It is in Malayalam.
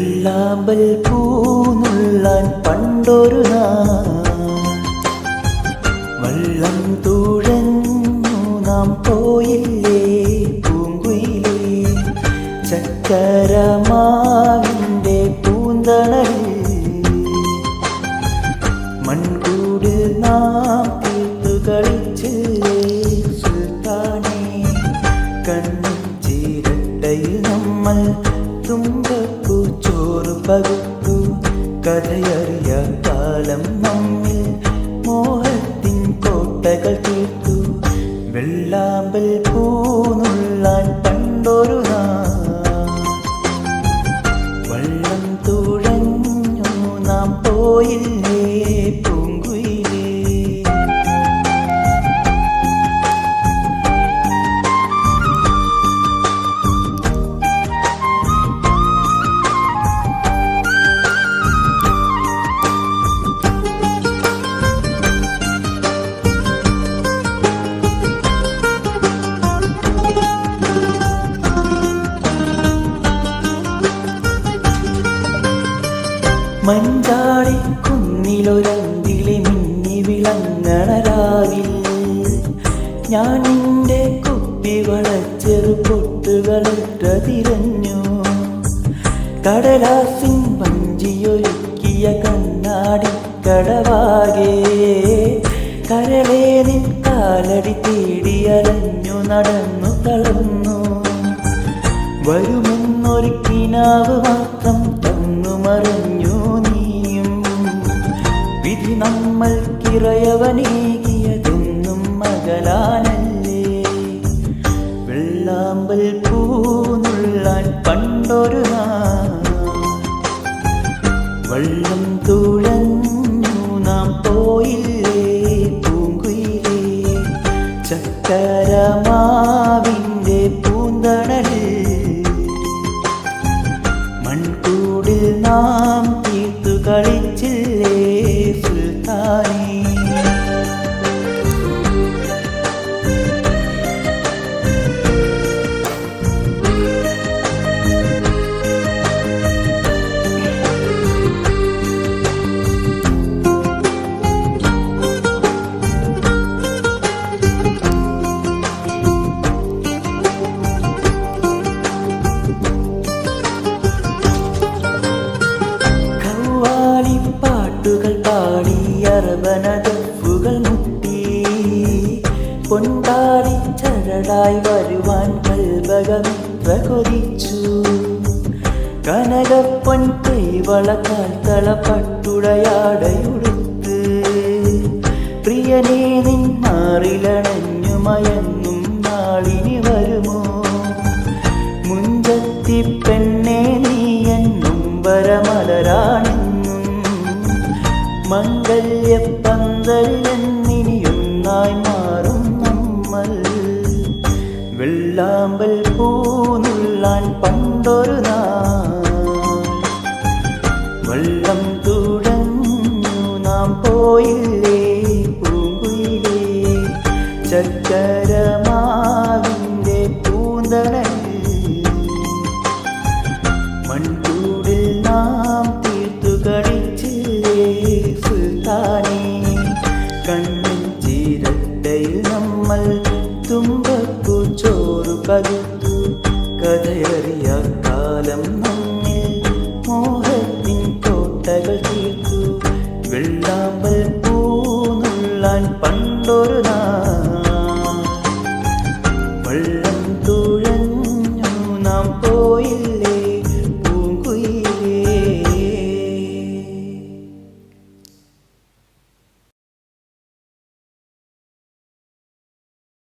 വെള്ളാമ്പൽ പൂനുള്ളാൻ പണ്ടൊരു വള്ളം തുഴഞ്ഞു നാം പോയില്ലേ പൂങ്കുയിലേ. ചക്കരമാവിൻ്റെ പൂന്തണലിൽ മൺകൂട് നാം തീർത്തു കളിച്ചില്ലേ സുൽത്താനേ. കണ്ണും ചിരട്ടയിൽ നമ്മൾ തുമ്പപ്പൂച്ചോറ് പകുത്തു. കഥയറിയ കാലം നമ്മിൽ മോഹത്തിൻ കോട്ടകൾ തീർത്തു. വെള്ളാമ്പൽ പൂനുള്ളാൻ പണ്ടൊരു വള്ളം തുഴഞ്ഞു നാം പോയില്ലേ പൂങ്കുയിലേ. മഞ്ചാടി കുന്നിലൊരന്തിലെ മിന്നി വിളങ്ങണ രാവിൽ ഞാൻ നിന്റെ കുപ്പി വളച്ചെറു പൊട്ടുകളിട്ട തിരഞ്ഞു. കടലാസിൻ വഞ്ചിയൊരുക്കിയ കണ്ണാടി കടവാകെ കരളേ നിൻ കാലടി തേടിയലഞ്ഞു നടന്നു തളർന്നു. വരുമെന്നൊരു കിനാവ് മാത്രം തന്നു മറഞ്ഞു നീയും. വിധി നമ്മൾക്കിറയവനേകിയതെന്നും മകലാനല്ലേ. വെള്ളാമ്പൽ പൂനുള്ളാൻ പണ്ടൊരു വള്ളം തുഴഞ്ഞു നാം പോയില്ലേ പൂങ്കുയിലേ. ചക്കരമാവിൻ്റെ പൂന്തണലിൽ മൺകൂടിൽ നാം തീർത്തു കളിച്ചില്ലേ സുൽത്താനേ. പാട്ടുകൾ പാടി അറബനദഫുകൾ മുട്ടി കൊണ്ടാടി ചരടായി വരുവാൻ കൽബകമിത്ര കൊതിച്ചു. കനകപ്പൊൻ കൈവളക്കാൽ തളപ്പട്ടുടയാടയുടുത്ത് പ്രിയനേ നിൻ മാറിലണഞ്ഞു മയങ്ങും നാളിനി വരുമോ. മുഞ്ചത്തി പെണ്ണേ നീ എന്നും വരമലരാണെന്നും മംഗല്യപ്പന്തൽ എന്നിനിയൊന്നായി മാറും നമ്മൾ. വെള്ളാമ്പൽ പൂനുള്ളാൻ പണ്ടൊരു വള്ളം തുഴഞ്ഞു നാം പോയില്ലേ പൂങ്കുയിലേ. ചക്കരമാവിൻ്റെ പൂന്തണലിൽ മൺകൂടിൽ നാം തീർത്തു കളിച്ചില്ലേ സുൽത്താനേ. കണ്ണിൻ ചിരട്ടയിൽ നമ്മൾ തുമ്പപ്പൂച്ചോറ് പകുത്തു. കഥയറിയ കാലം നമ്മിൽ മോഹത്തിൻ കോട്ടകൾ തീർത്തു. വെള്ളാമ്പൽ പൂനുള്ളാൻ പണ്ടൊരു